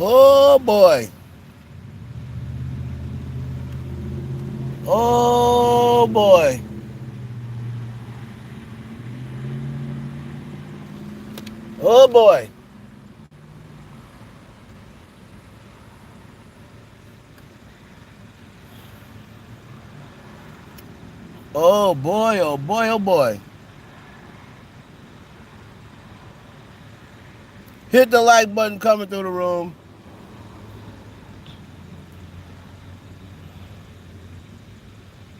Oh boy. Oh boy. Oh boy. Oh boy, oh boy, oh boy. Hit the like button coming through the room.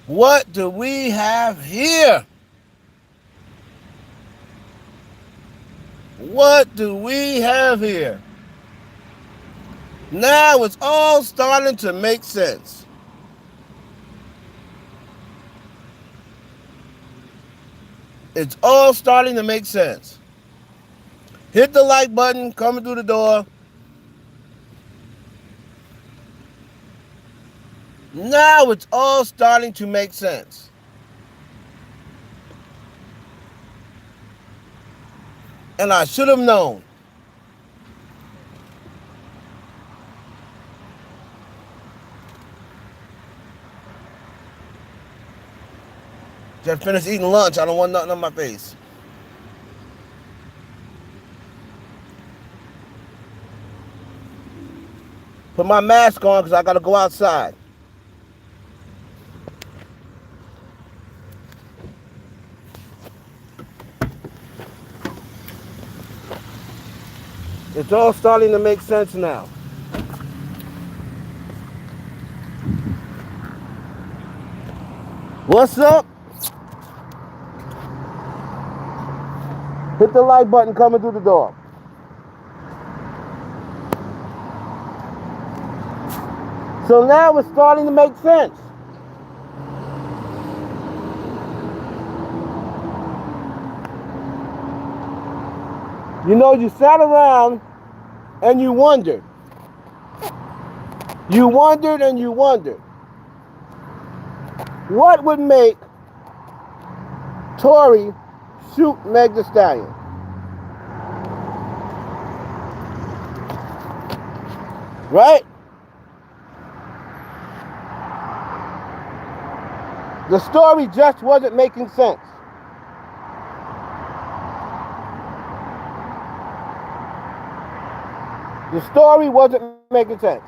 What do we have here? What do we have here? Now it's all starting to make sense. It's all starting to make sense. Hit the like button coming through the door. Now it's all starting to make sense. And I should have known. Just finished eating lunch. I don't want nothing on my face. Put my mask on because I got to go outside. It's all starting to make sense now. What's up? Hit the like button coming through the door. So now it's starting to make sense. You know, you sat around and you wondered. You wondered and you wondered. What would make Tory shoot Meg Thee Stallion? Right? The story just wasn't making sense. The story wasn't making sense.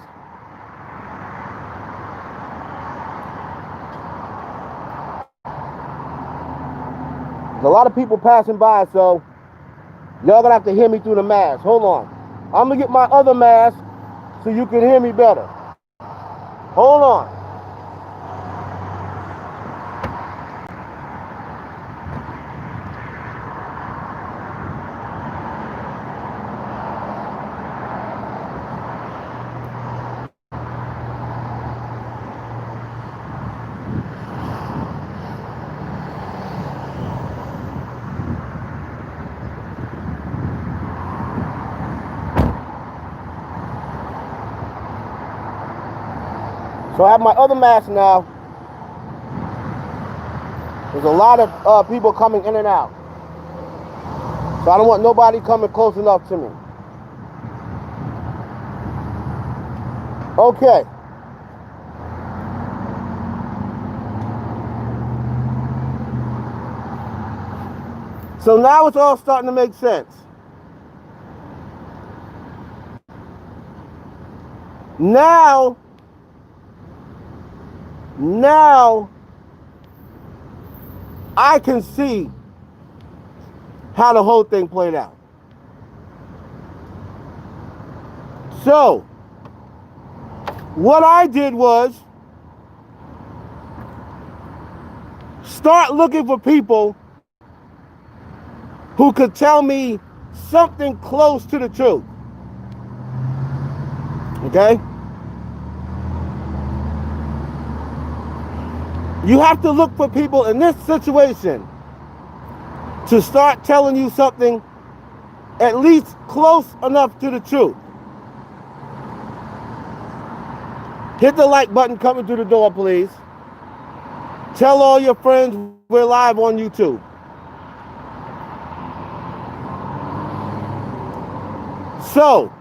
There's a lot of people passing by, so y'all gonna have to hear me through the mask. Hold on. I'm gonna get my other mask so you can hear me better. Hold on. So I have my other mask now. There's a lot of people coming in and out. So I don't want nobody coming close enough to me. Okay. So now it's all starting to make sense. Now I can see how the whole thing played out. So what I did was start looking for people who could tell me something close to the truth. Okay? You have to look for people in this situation to start telling you something at least close enough to the truth. Hit the like button coming through the door, please. Tell all your friends we're live on YouTube. So,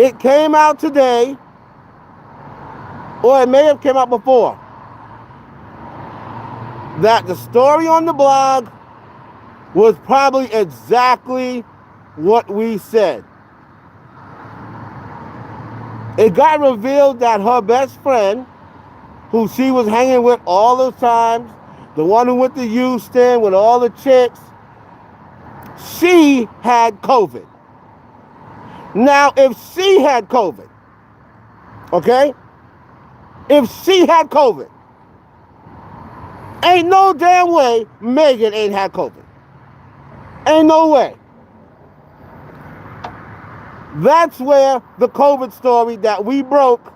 It came out today, or it may have came out before, that the story on the blog was probably exactly what we said. It got revealed that her best friend, who she was hanging with all the times, the one who went to Houston with all the chicks, she had COVID. Now, if she had COVID, okay? If she had COVID, ain't no damn way Megan ain't had COVID. Ain't no way. That's where the COVID story that we broke,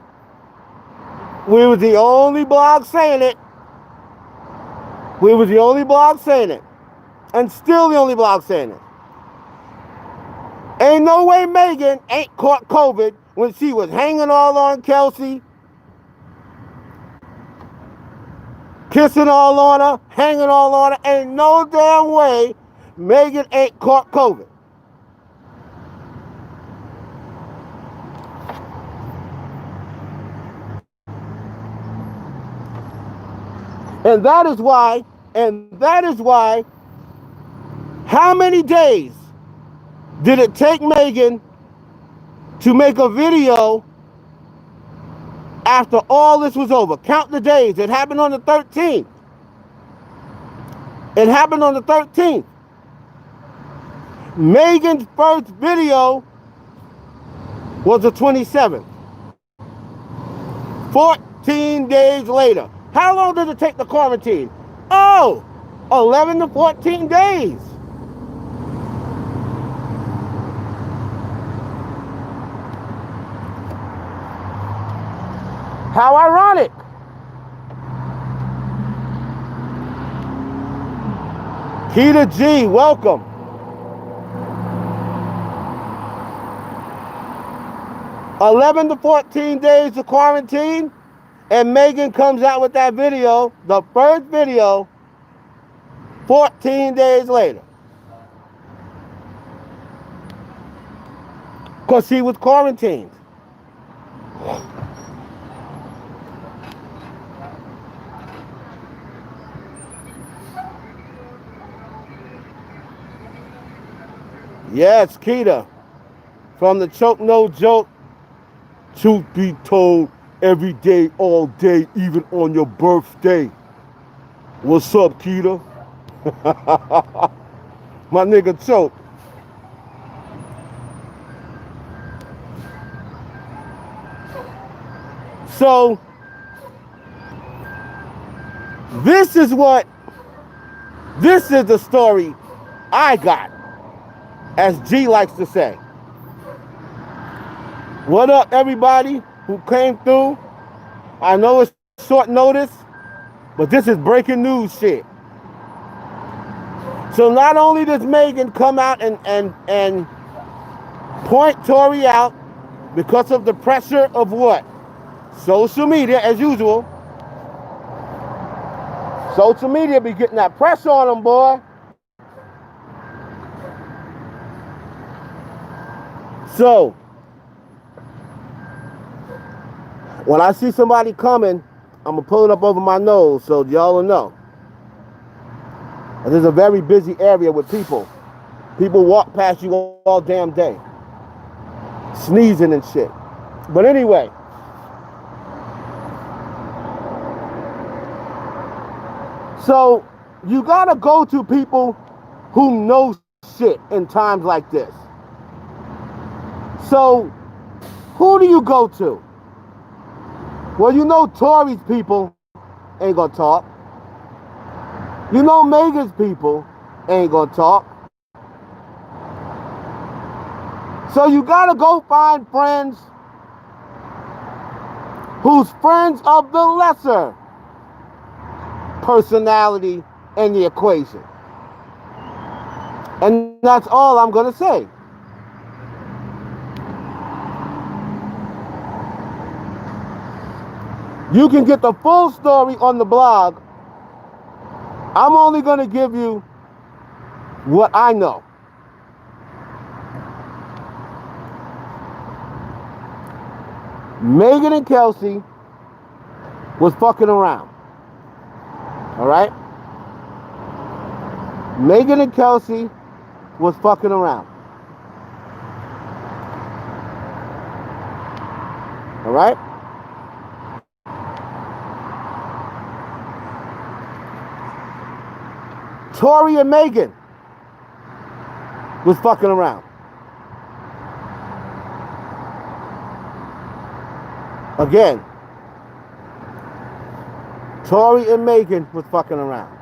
we was the only blog saying it. We was the only blog saying it. And still the only blog saying it. Ain't no way Megan ain't caught COVID when she was hanging all on Kelsey, kissing all on her, hanging all on her. Ain't no damn way Megan ain't caught COVID. And that is why, how many days did it take Megan to make a video after all this was over? Count the days. It happened on the 13th. It happened on the 13th. Megan's first video was the 27th. 14 days later. How long did it take the quarantine? Oh, 11 to 14 days. How ironic. Keita G, welcome. "11 to 14 days of quarantine, and Megan comes out with that video, the first video, 14 days later. Because she was quarantined. Yes, Keita, from the Choke No Joke. Truth be told, every day, all day, even on your birthday. What's up, Keita? My nigga Choke. So, this is the story I got, as G likes to say. What up, everybody who came through? I know it's short notice, but this is breaking news shit. So not only does Megan come out and point Tory out because of the pressure of what? Social media, as usual. Social media be getting that pressure on them, boy. So, when I see somebody coming, I'm going to pull it up over my nose so y'all will know. And there's a very busy area with people. People walk past you all damn day. Sneezing and shit. But anyway. So, you got to go to people who know shit in times like this. So, who do you go to? Well, you know Tory's people ain't gonna talk. You know Megan's people ain't gonna talk. So you gotta go find friends who's friends of the lesser personality in the equation. And that's all I'm gonna say. You can get the full story on the blog. I'm only going to give you what I know. Megan and Kelsey was fucking around. All right? Megan and Kelsey was fucking around. All right? Tory and Megan was fucking around. Again, Tory and Megan was fucking around.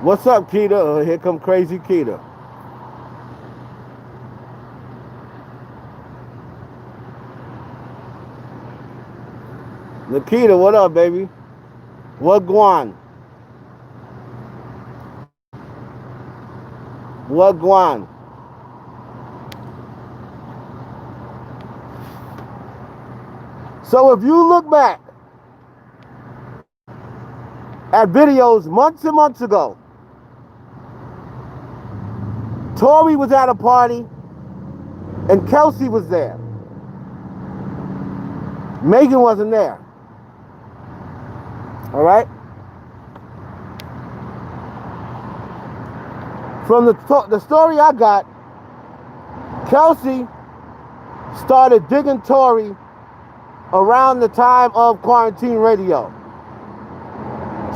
What's up, Keita? Oh, here come crazy Keita. Nikita, what up, baby? What guan? What guan? So if you look back at videos months and months ago, Tory was at a party and Kelsey was there. Megan wasn't there. All right? From the story I got, Kelsey started digging Tory around the time of quarantine radio.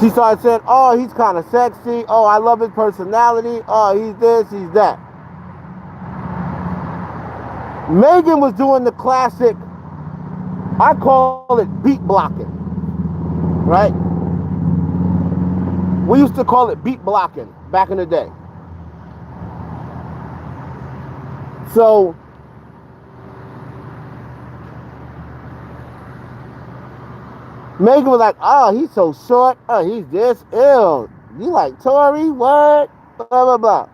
She started saying, oh, he's kind of sexy. Oh, I love his personality. Oh, he's this, he's that. Megan was doing the classic, I call it beat blocking, right? We used to call it beat blocking back in the day. So, Megan was like, oh, he's so short. Oh, he's this. Ew. You like Tory? What? Blah, blah, blah.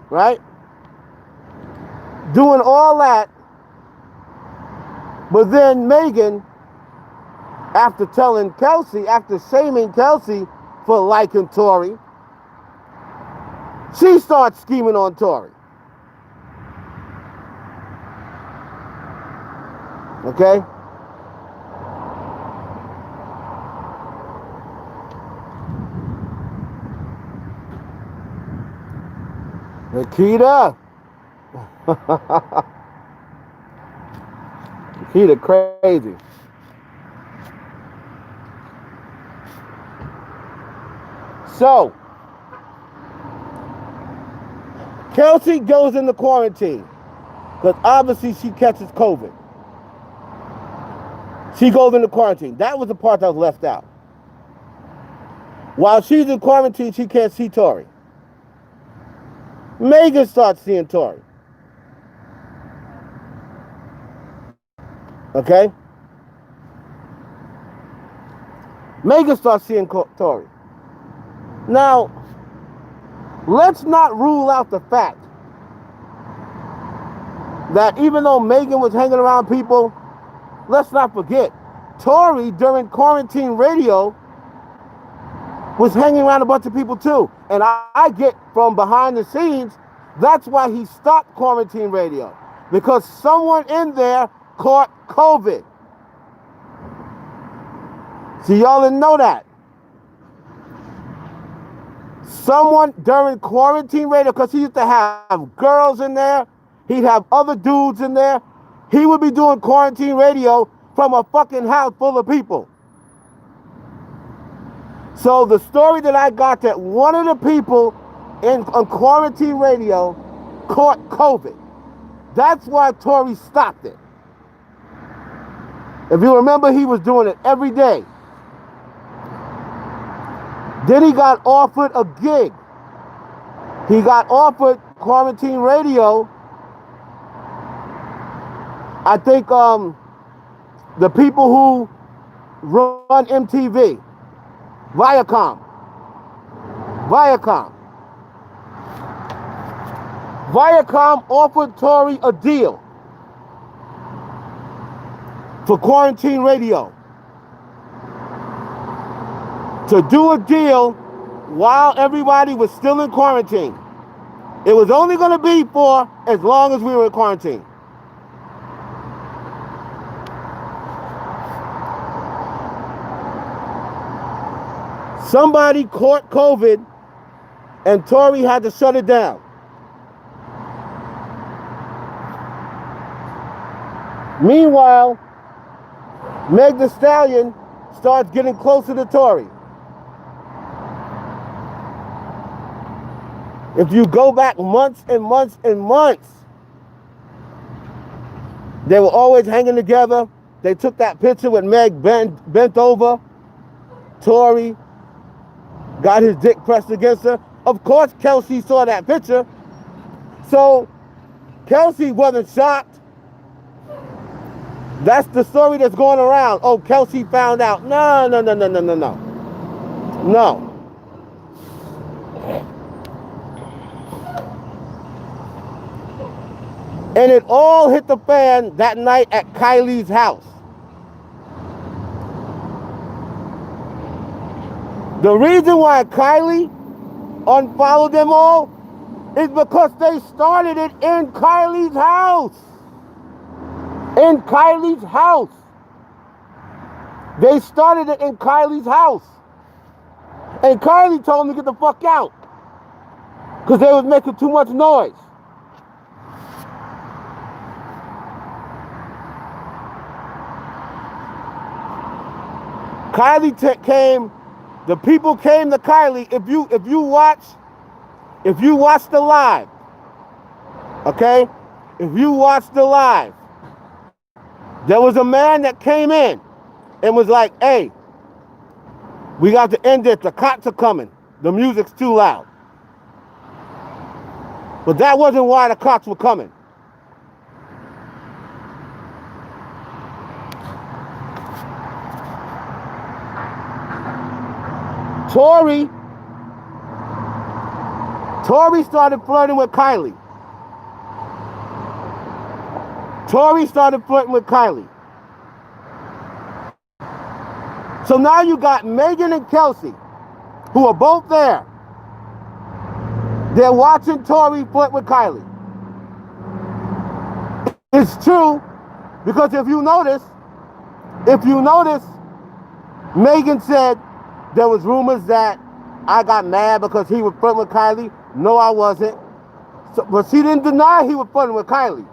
Right? Doing all that. But then Megan, after telling Kelsey, after shaming Kelsey for liking Tory, she starts scheming on Tory. Okay? Nikita. Nikita crazy. So, Kelsey goes into quarantine because obviously she catches COVID. She goes into quarantine. That was the part that was left out. While she's in quarantine, she can't see Tory. Megan starts seeing Tory. Okay? Megan starts seeing Tory. Now, let's not rule out the fact that even though Megan was hanging around people, let's not forget, Tory during quarantine radio was hanging around a bunch of people too. And I get from behind the scenes, that's why he stopped quarantine radio. Because someone in there caught COVID. So y'all didn't know that. Someone during quarantine radio, because he used to have girls in there, he'd have other dudes in there. He would be doing quarantine radio from a fucking house full of people. So the story that I got, that one of the people on quarantine radio caught COVID. That's why Tory stopped it. If you remember, he was doing it every day. Then he got offered a gig. He got offered quarantine radio. I think the people who run MTV, Viacom. Viacom offered Tory a deal for quarantine radio. To do a deal while everybody was still in quarantine. It was only going to be for as long as we were in quarantine. Somebody caught COVID and Tory had to shut it down. Meanwhile, Thee Stallion starts getting closer to Tory. If you go back months and months and months, they were always hanging together. They took that picture with Meg bent over. Tory got his dick pressed against her. Of course, Kelsey saw that picture. So, Kelsey wasn't shocked. That's the story that's going around. Oh, Kelsey found out. No. No. And it all hit the fan that night at Kylie's house. The reason why Kylie unfollowed them all is because they started it in Kylie's house. In Kylie's house. They started it in Kylie's house. And Kylie told them to get the fuck out. Because they was making too much noise. Kylie came, the people came to Kylie. If you watch the live, okay? If you watch the live, there was a man that came in and was like, hey, we got to end it. The cops are coming. The music's too loud. But that wasn't why the cops were coming. Tory started flirting with Kylie. So now you got Megan and Kelsey, who are both there. They're watching Tory flirt with Kylie. It's true, because if you notice, Megan said there was rumors that I got mad because he was flirting with Kylie. No, I wasn't. But she didn't deny he was flirting with Kylie.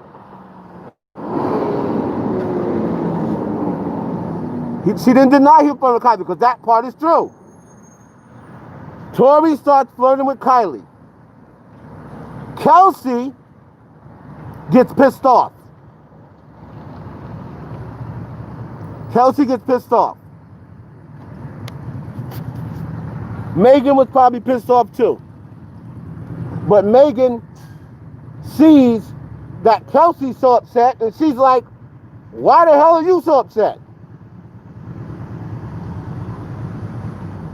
She didn't deny he was flirting with Kylie because that part is true. Tory starts flirting with Kylie. Kelsey gets pissed off. Megan was probably pissed off too. But Megan sees that Kelsey's so upset and she's like, why the hell are you so upset?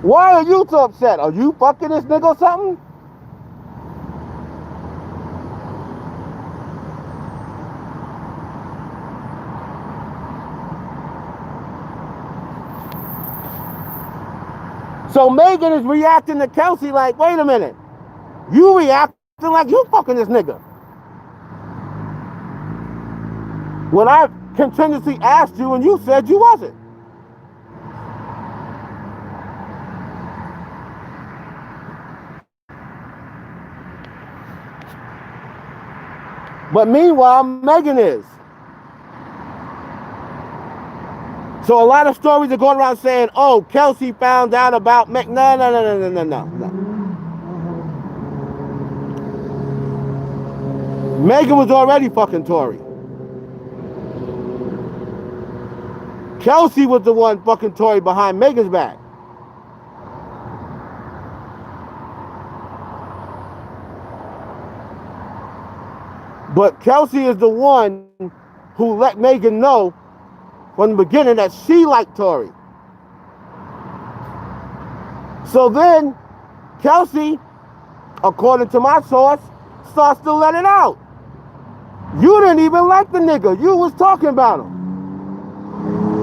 Why are you so upset? Are you fucking this nigga or something? So Megan is reacting to Kelsey like, wait a minute. You reacting like you fucking this nigga. When I continuously asked you and you said you wasn't. But meanwhile, Megan is. So a lot of stories are going around saying, oh, Kelsey found out about Meg. No. Megan was already fucking Tory. Kelsey was the one fucking Tory behind Megan's back. But Kelsey is the one who let Megan know from the beginning that she liked Tory. So then, Kelsey, according to my source, starts to let it out. You didn't even like the nigga. You was talking about him.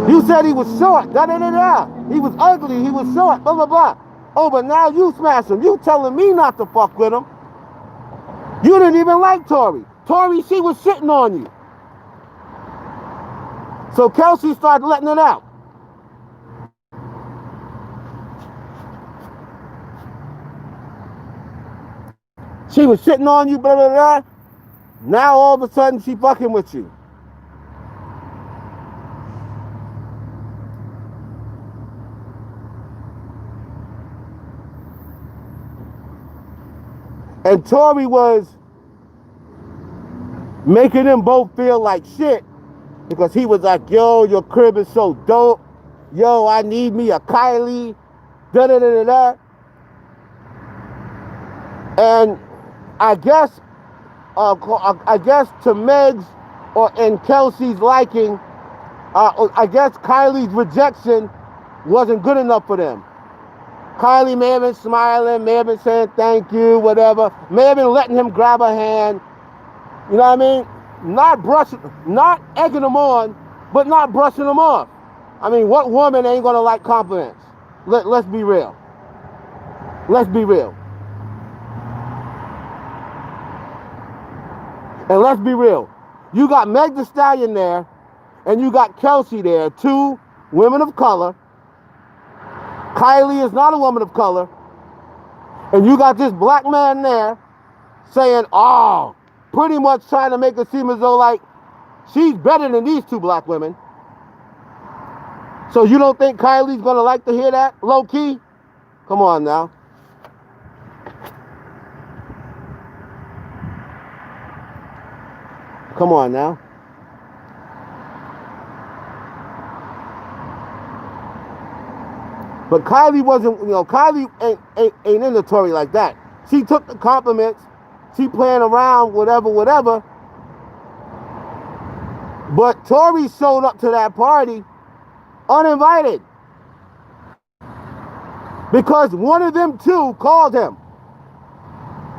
You said he was short, da-da-da-da. He was ugly, he was short, blah, blah, blah. Oh, but now you smash him. You telling me not to fuck with him. You didn't even like Tory. Tory, she was shitting on you. So Kelsey started letting it out. She was shitting on you, blah, blah, blah. Now all of a sudden she fucking with you. And Tory was making them both feel like shit because he was like, yo, your crib is so dope. Yo, I need me a Kylie. Da da da da da. And I guess to Meg's and Kelsey's liking, I guess Kylie's rejection wasn't good enough for them. Kylie may have been smiling, may have been saying thank you, whatever. May have been letting him grab her hand. You know what I mean? Not egging him on, but not brushing him off. I mean, what woman ain't gonna like compliments? Let's be real. Let's be real. And let's be real. You got Meg Thee Stallion there, and you got Kelsey there, two women of color. Kylie is not a woman of color. And you got this black man there saying, oh, pretty much trying to make it seem as though like she's better than these two black women. So you don't think Kylie's gonna like to hear that, low key? Come on now. Come on now. But Kylie wasn't, Kylie ain't into Tory like that. She took the compliments. She playing around, whatever. But Tory showed up to that party uninvited. Because one of them two called him.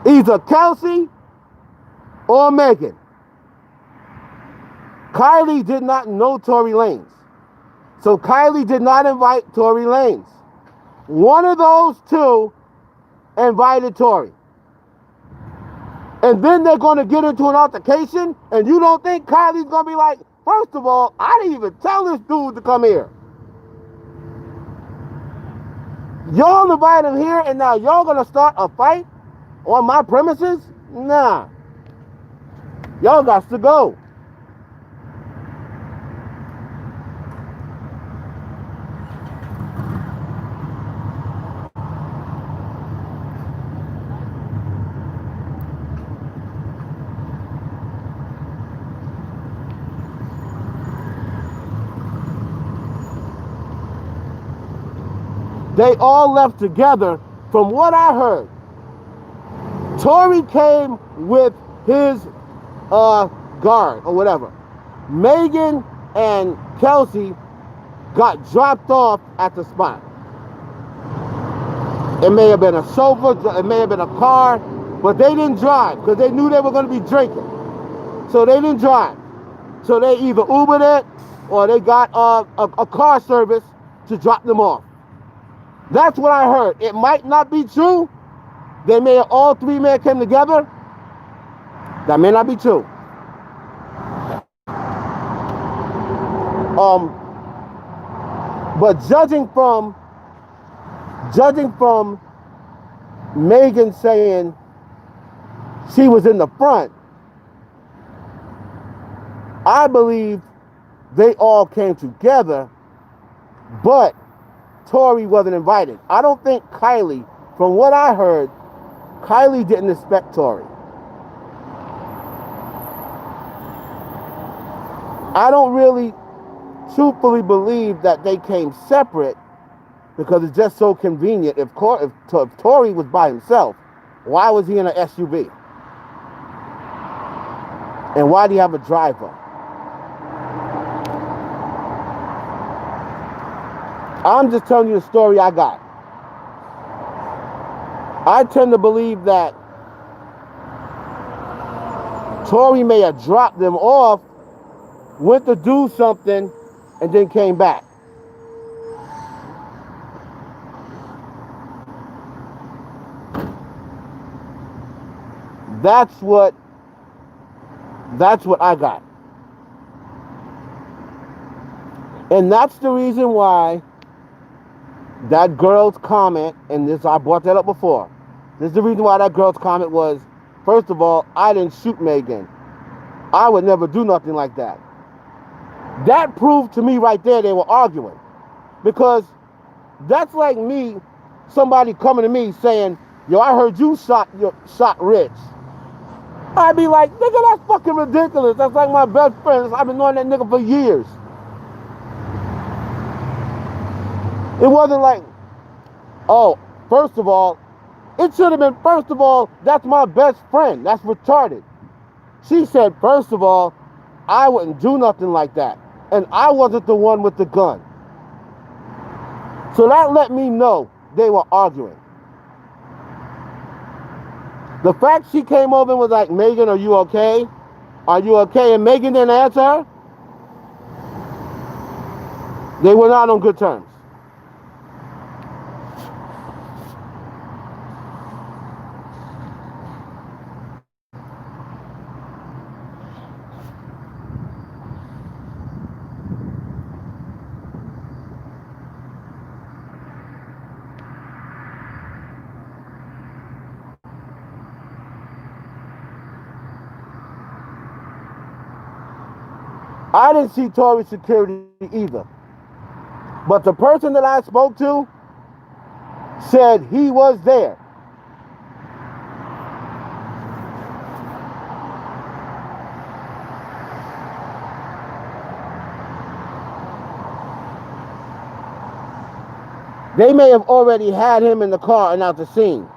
Either Kelsey or Megan. Kylie did not know Tory Lanez. So Kylie did not invite Tory Lanez. One of those two invited Tory. And then they're going to get into an altercation, and you don't think Kylie's going to be like, first of all, I didn't even tell this dude to come here. Y'all invite him here, and now y'all going to start a fight on my premises? Nah. Y'all got to go. They all left together. From what I heard, Tory came with his guard or whatever. Megan and Kelsey got dropped off at the spot. It may have been a sofa, it may have been a car, but they didn't drive because they knew they were going to be drinking. So they didn't drive. So they either Ubered it or they got a car service to drop them off. That's what I heard. It might not be true. They may have all three men came together. That may not be true. But judging from Megan saying she was in the front, I believe they all came together, but Tory wasn't invited. I don't think Kylie, from what I heard, Kylie didn't expect Tory. I don't really truthfully believe that they came separate because it's just so convenient. If Tory was by himself, why was he in an SUV? And why do you have a driver? I'm just telling you the story I got. I tend to believe that Tory may have dropped them off, went to do something, and then came back. That's what I got. And that's the reason why that girl's comment, and this I brought that up before. This is the reason why that girl's comment was, first of all, I didn't shoot Megan. I would never do nothing like that. That proved to me right there they were arguing. Because that's like me, somebody coming to me saying, yo, I heard you shot Rich. I'd be like, nigga, that's fucking ridiculous. That's like my best friend. I've been knowing that nigga for years. It wasn't like, oh, first of all, it should have been, first of all, that's my best friend. That's retarded. She said, first of all, I wouldn't do nothing like that. And I wasn't the one with the gun. So that let me know they were arguing. The fact she came over and was like, Megan, are you okay? Are you okay? And Megan didn't answer her. They were not on good terms. I didn't see Tory security either. But the person that I spoke to said he was there. They may have already had him in the car and out the scene.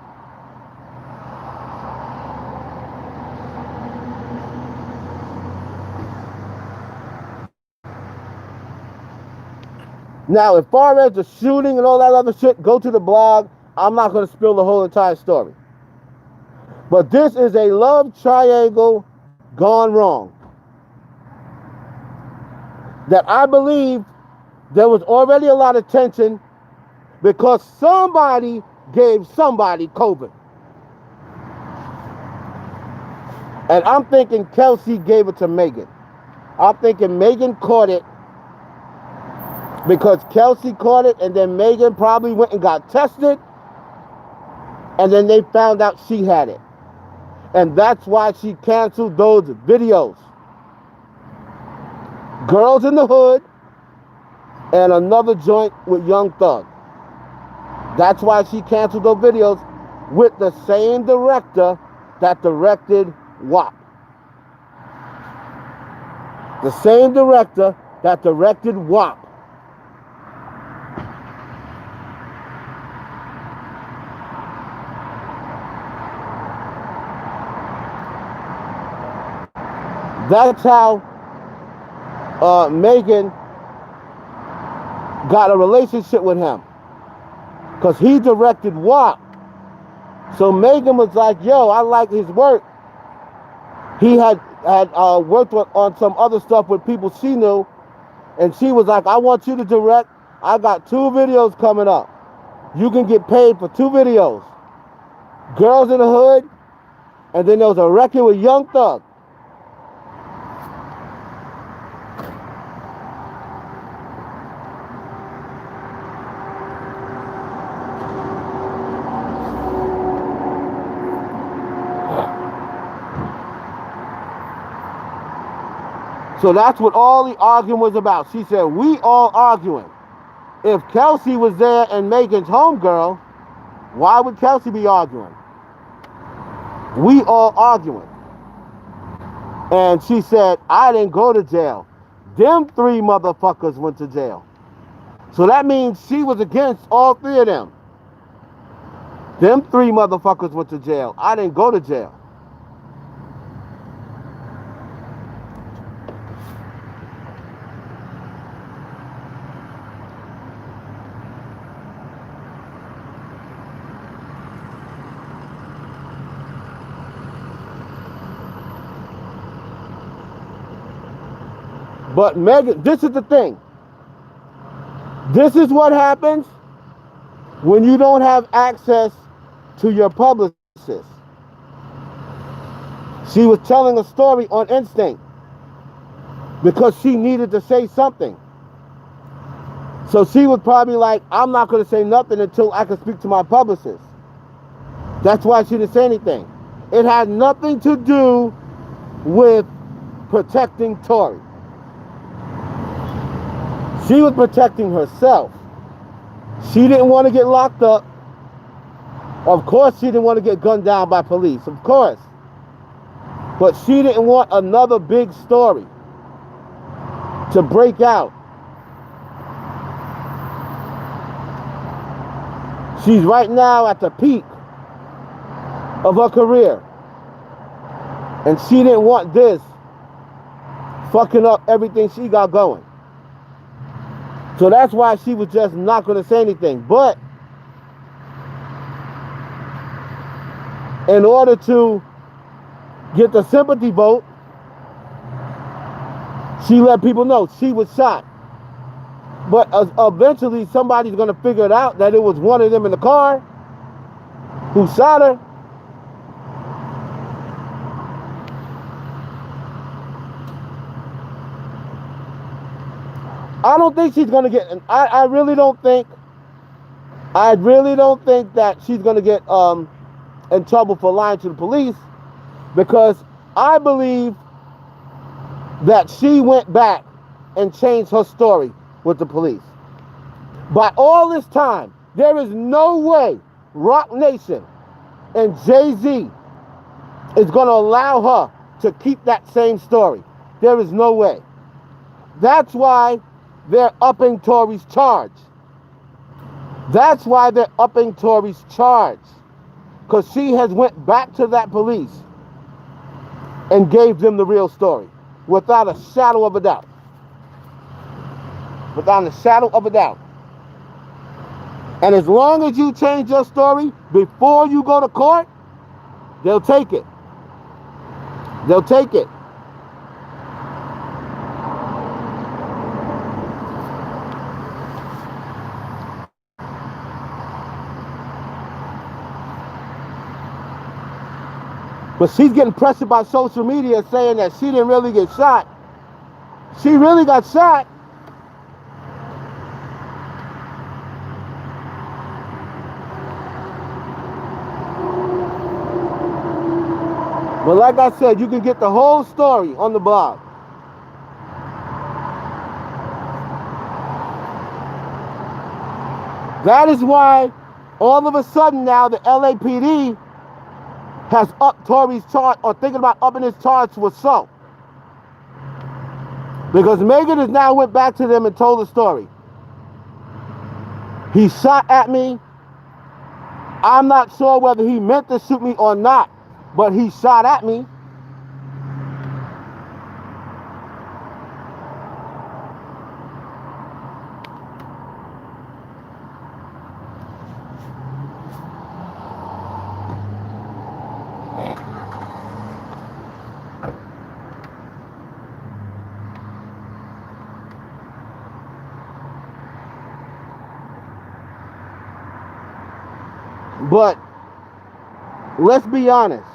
Now, as far as the shooting and all that other shit, go to the blog. I'm not going to spill the whole entire story. But this is a love triangle gone wrong. That I believe there was already a lot of tension because somebody gave somebody COVID. And I'm thinking Kelsey gave it to Megan. I'm thinking Megan caught it because Kelsey caught it, and then Megan probably went and got tested, and then they found out she had it. And that's why she canceled those videos. Girls in the Hood and another joint with Young Thug. That's why she canceled those videos with the same director that directed WAP. The same director that directed WAP. That's how Megan got a relationship with him. Because he directed WAP. So Megan was like, yo, I like his work. He had worked on some other stuff with people she knew. And she was like, I want you to direct. I got 2 videos coming up. You can get paid for 2 videos. Girls in the Hood. And then there was a record with Young Thug. So that's what all the arguing was about. She said, we all arguing. If Kelsey was there and Megan's homegirl, why would Kelsey be arguing? We all arguing. And she said, I didn't go to jail. Them 3 motherfuckers went to jail. So that means she was against all 3 of them. Them 3 motherfuckers went to jail. I didn't go to jail. But Megan, this is the thing. This is what happens when you don't have access to your publicist. She was telling a story on instinct because she needed to say something. So she was probably like, I'm not going to say nothing until I can speak to my publicist. That's why she didn't say anything. It had nothing to do with protecting Tory. She was protecting herself. She didn't want to get locked up. Of course, she didn't want to get gunned down by police. Of course. But she didn't want another big story to break out. She's right now at the peak of her career. And she didn't want this fucking up everything she got going. So that's why she was just not going to say anything. But in order to get the sympathy vote, she let people know she was shot. But eventually somebody's going to figure it out that it was one of them in the car who shot her. I don't think she's going to get, I really don't think that she's going to get in trouble for lying to the police, because I believe that she went back and changed her story with the police. By all this time, there is no way Rock Nation and Jay-Z is going to allow her to keep that same story. There is no way. That's why they're upping Tory's charge. That's why they're upping Tory's charge. Because she has went back to that police and gave them the real story. Without a shadow of a doubt. Without a shadow of a doubt. And as long as you change your story before you go to court, they'll take it. They'll take it. But she's getting pressured by social media saying that she didn't really get shot. She really got shot. But like I said, you can get the whole story on the blog. That is why all of a sudden now the LAPD has upped Tory's charge, or thinking about upping his charge to assault. Because Megan has now went back to them and told the story. He shot at me. I'm not sure whether he meant to shoot me or not, but he shot at me. But let's be honest,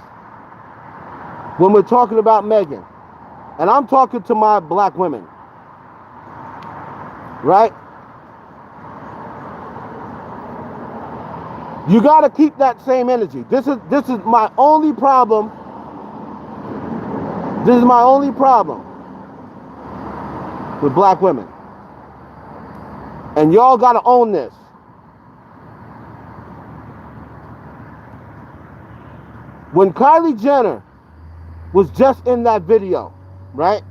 when we're talking about Megan, and I'm talking to my black women, right? You got to keep that same energy. This is my only problem. This is my only problem with black women. And y'all got to own this. When Kylie Jenner was just in that video, right?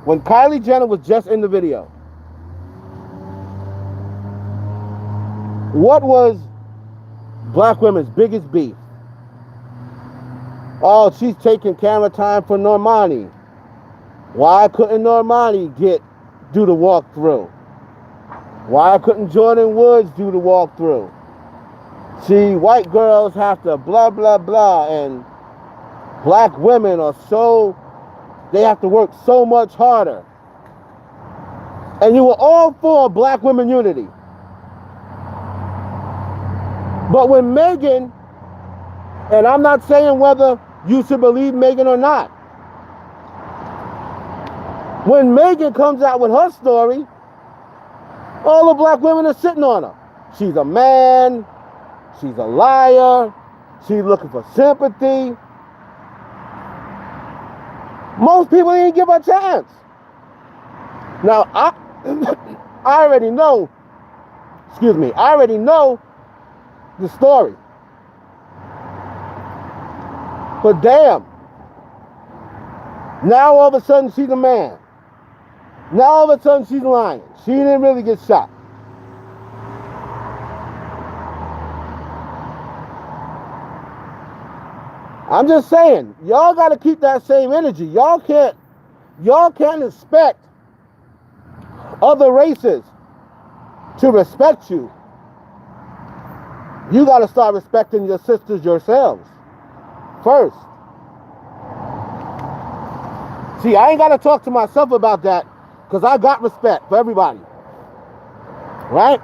When Kylie Jenner was just in the video, what was black women's biggest beef? Oh, she's taking camera time for Normani. Why couldn't Normani do the walkthrough? Why couldn't Jordan Woods do the walkthrough? See, white girls have to blah, blah, blah, and black women are they have to work so much harder. And you were all for black women unity. But when Megan And I'm not saying whether you should believe Megan or not. When Megan comes out with her story, all the black women are sitting on her. She's a man. She's a liar. She's looking for sympathy. Most people didn't give her a chance. Now, I already know, I already know the story. But damn, now all of a sudden she's a man. Now all of a sudden she's lying. She didn't really get shot. I'm just saying, y'all got to keep that same energy. Y'all can't expect other races to respect you. You got to start respecting your sisters yourselves first. See, I ain't got to talk to myself about that because I got respect for everybody. Right?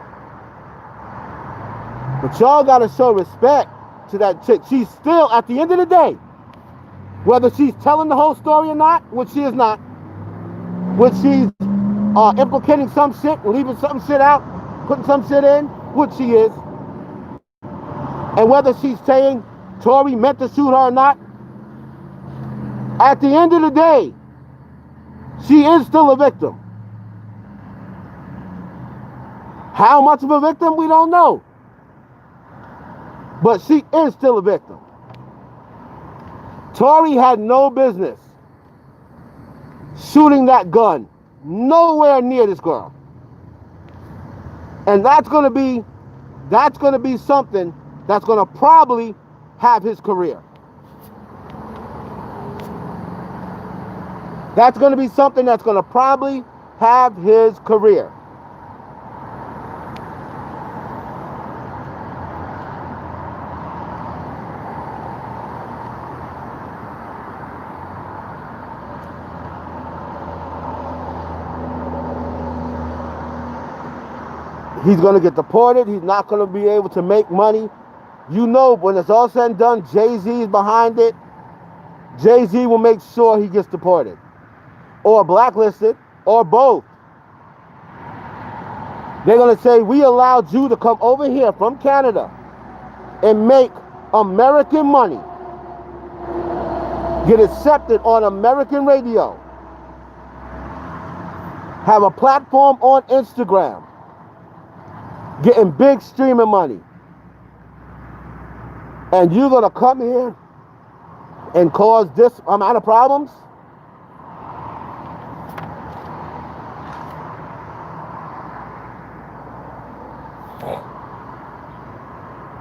But y'all got to show respect to that chick. She's still, at the end of the day, whether she's telling the whole story or not, which she is not, which she's implicating some shit, leaving some shit out, putting some shit in, which she is, and whether she's saying Tory meant to shoot her or not, at the end of the day, she is still a victim. How much of a victim, we don't know. But she is still a victim. Tory had no business shooting that gun nowhere near this girl. And that's going to be something that's going to probably have his career. That's going to be something that's going to probably have his career. He's going to get deported. He's not going to be able to make money. You know, when it's all said and done, Jay-Z is behind it. Jay-Z will make sure he gets deported. Or blacklisted. Or both. They're going to say, we allowed you to come over here from Canada and make American money. Get accepted on American radio. Have a platform on Instagram. Getting big streaming money. And you're going to come here and cause this amount of problems?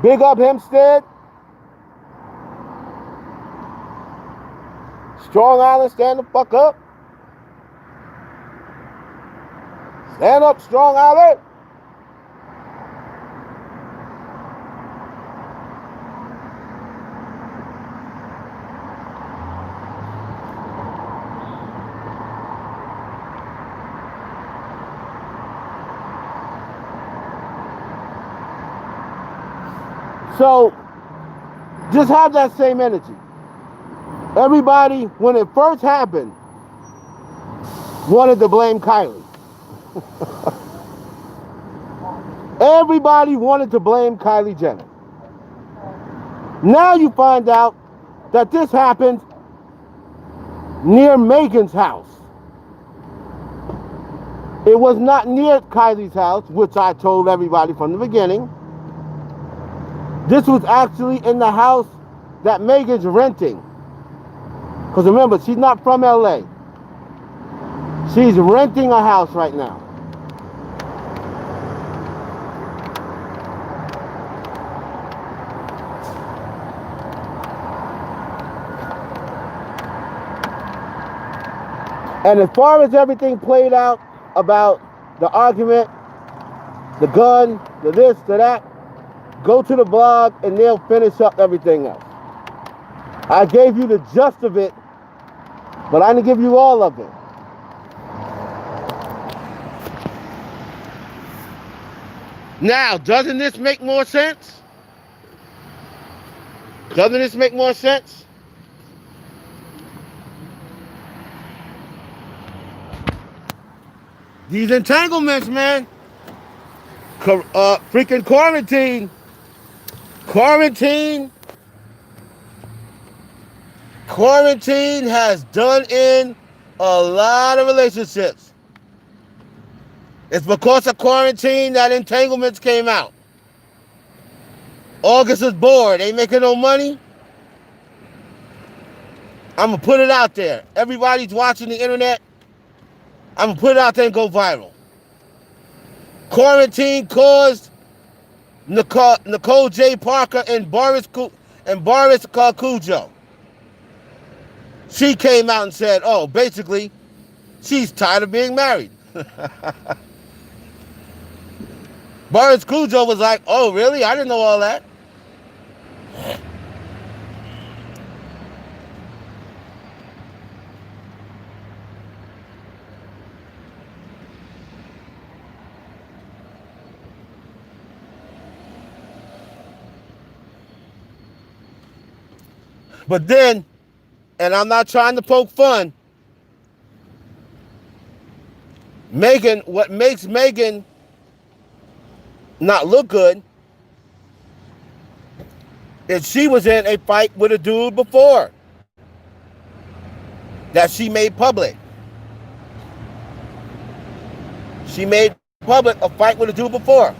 Big up Hempstead. Strong Island, stand the fuck up. Stand up, Strong Island. So, just have that same energy. Everybody, when it first happened, wanted to blame Kylie. Everybody wanted to blame Kylie Jenner. Now you find out that this happened near Megan's house. It was not near Kylie's house, which I told everybody from the beginning. This was actually in the house that Megan's renting. Because remember, she's not from LA. She's renting a house right now. And as far as everything played out about the argument, the gun, the this, the that, go to the blog and they'll finish up everything else. I gave you the gist of it, but I didn't give you all of it. Now, doesn't this make more sense? Doesn't this make more sense? These entanglements, man. Freaking quarantine. Quarantine has done in a lot of relationships. It's because of quarantine that entanglements came out. August is bored. Ain't making no money. I'm going to put it out there. Everybody's watching the internet. I'm going to put it out there and go viral. Quarantine caused Nicole J. Parker and Boris Cujo. She came out and said, oh, basically, she's tired of being married. Boris Cujo was like, oh, really? I didn't know all that. But then, and I'm not trying to poke fun, what makes Megan not look good is she was in a fight with a dude before that she made public. She made public a fight with a dude before.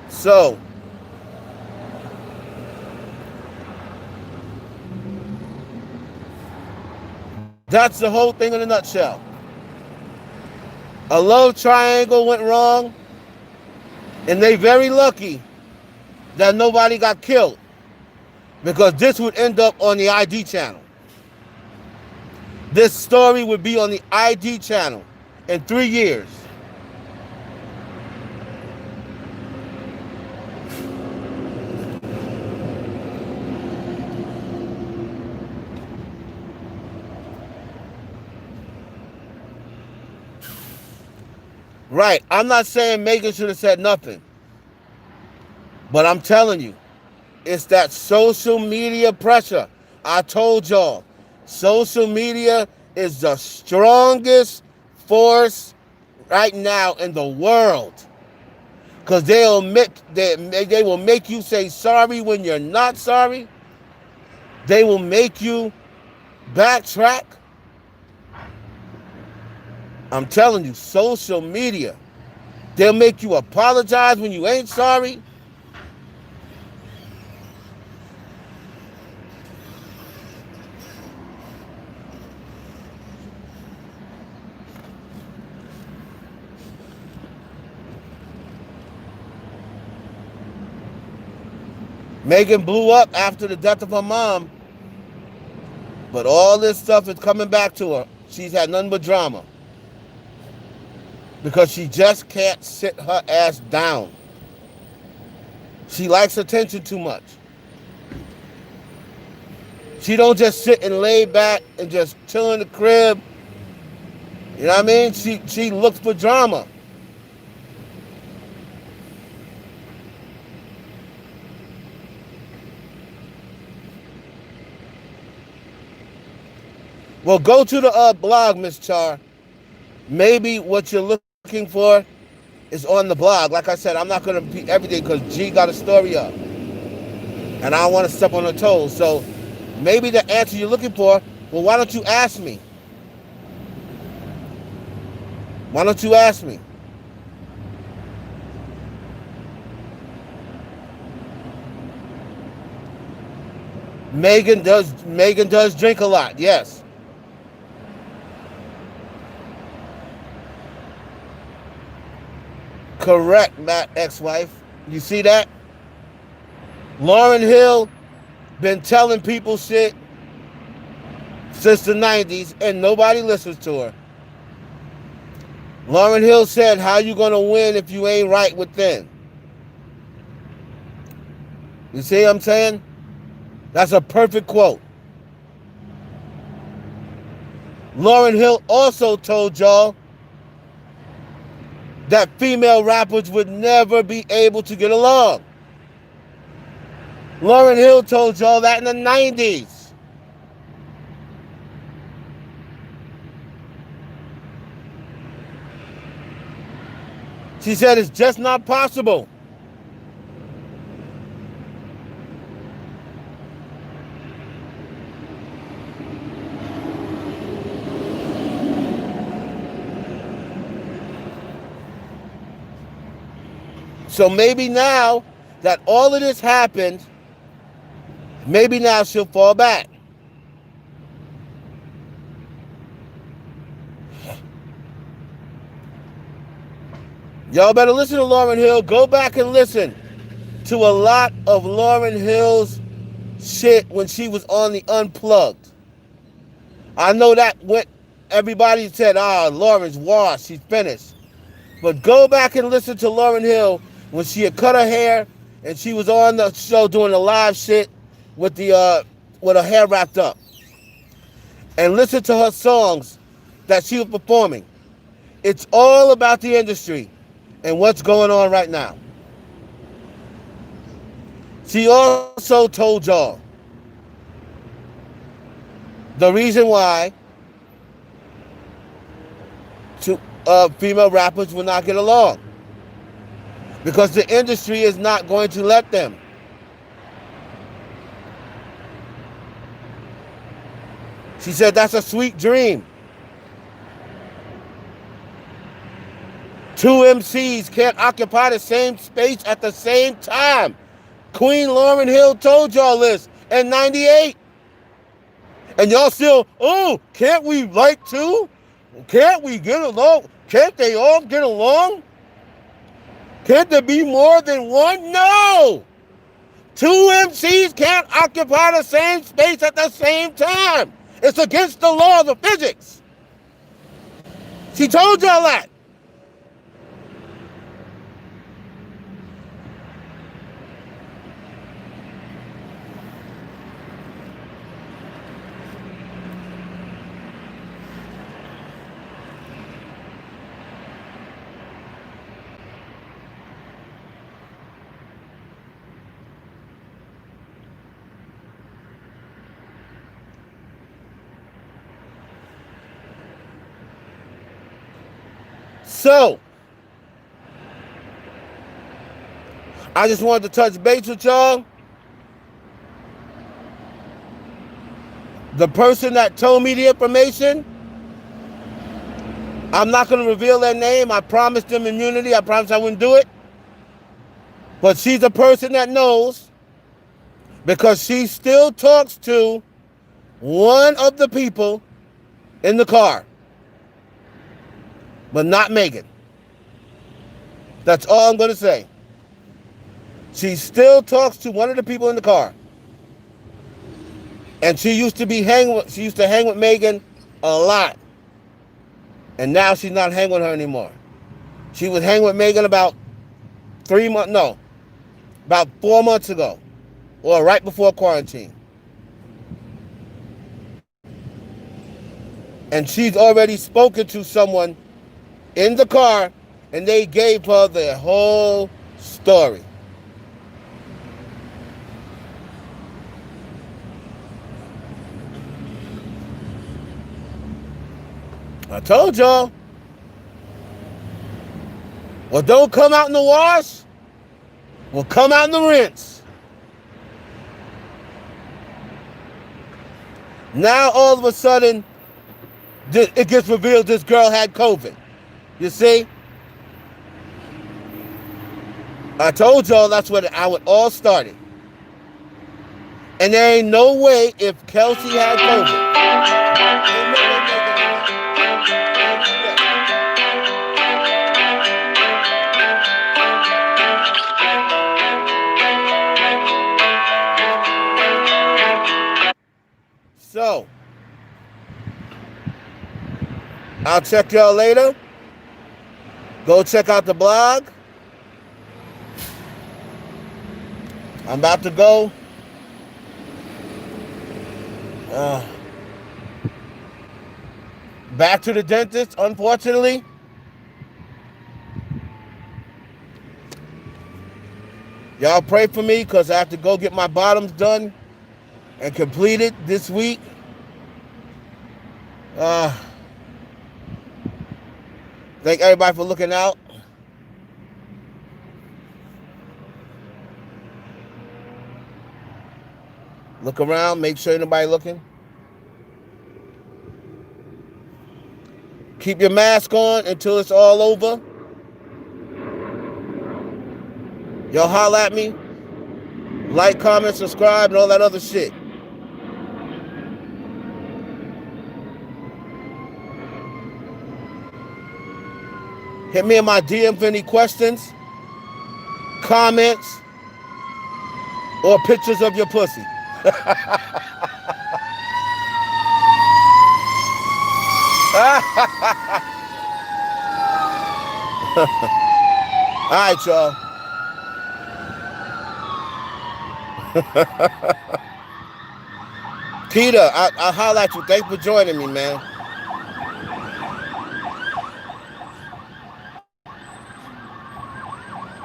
So, that's the whole thing in a nutshell. A love triangle went wrong, and they very lucky that nobody got killed, because this would end up on the ID channel. This story would be on the ID channel in 3 years. Right, I'm not saying Megan should have said nothing, but I'm telling you, it's that social media pressure. I told y'all, social media is the strongest force right now in the world, because they will make you say sorry when you're not sorry. They will make you backtrack. I'm telling you, social media. They'll make you apologize when you ain't sorry. Megan blew up after the death of her mom, but all this stuff is coming back to her. She's had nothing but drama, because she just can't sit her ass down. She likes attention too much. She don't just sit and lay back and just chill in the crib. You know what I mean? She looks for drama. Well, go to the blog, Miss Char. Maybe what you're looking for is on the blog. Like I said, I'm not going to repeat everything because G got a story up, and I don't want to step on her toes. So maybe the answer you're looking for, well, why don't you ask me? Why don't you ask me? Megan does drink a lot, yes. Correct, Matt, ex-wife. You see that? Lauryn Hill been telling people shit since the 90s, and nobody listens to her. Lauryn Hill said, how you gonna win if you ain't right within? You see what I'm saying? That's a perfect quote. Lauryn Hill also told y'all that female rappers would never be able to get along. Lauryn Hill told y'all that in the 90s. She said it's just not possible. So maybe now that all of this happened, maybe now she'll fall back. Y'all better listen to Lauryn Hill. Go back and listen to a lot of Lauryn Hill's shit when she was on the Unplugged. I know that went, everybody said, Lauryn's washed, she's finished. But go back and listen to Lauryn Hill when she had cut her hair and she was on the show doing the live shit with her hair wrapped up. And listen to her songs that she was performing. It's all about the industry and what's going on right now. She also told y'all the reason why female rappers will not get along. Because the industry is not going to let them. She said that's a sweet dream. Two MCs can't occupy the same space at the same time. Queen Lauryn Hill told y'all this in 98. And y'all still, can't we like two? Can't we get along? Can't they all get along? Can't there be more than one? No! Two MCs can't occupy the same space at the same time. It's against the laws of physics. She told y'all that. So, I just wanted to touch base with y'all. The person that told me the information, I'm not going to reveal their name. I promised them immunity. I promised I wouldn't do it. But she's a person that knows because she still talks to one of the people in the car. But not Megan. That's all I'm going to say. She still talks to one of the people in the car. And she used to hang with Megan a lot. And now she's not hanging with her anymore. She was hanging with Megan about 4 months ago. Or right before quarantine. And she's already spoken to someone in the car, and they gave her the whole story. I told y'all. What don't come out in the wash will come out in the rinse. Now all of a sudden, it gets revealed this girl had COVID. You see? I told y'all that's how it all started. And there ain't no way if Kelsey had COVID. So, I'll check y'all later. Go check out the blog. I'm about to go. Back to the dentist, unfortunately. Y'all pray for me because I have to go get my bottoms done and completed this week. Thank everybody for looking out. Look around, make sure nobody looking. Keep your mask on until it's all over. Y'all holler at me. Like, comment, subscribe, and all that other shit. Hit me in my DM for any questions, comments, or pictures of your pussy. All right, y'all. Peter, I'll holler at you. Thanks for joining me, man.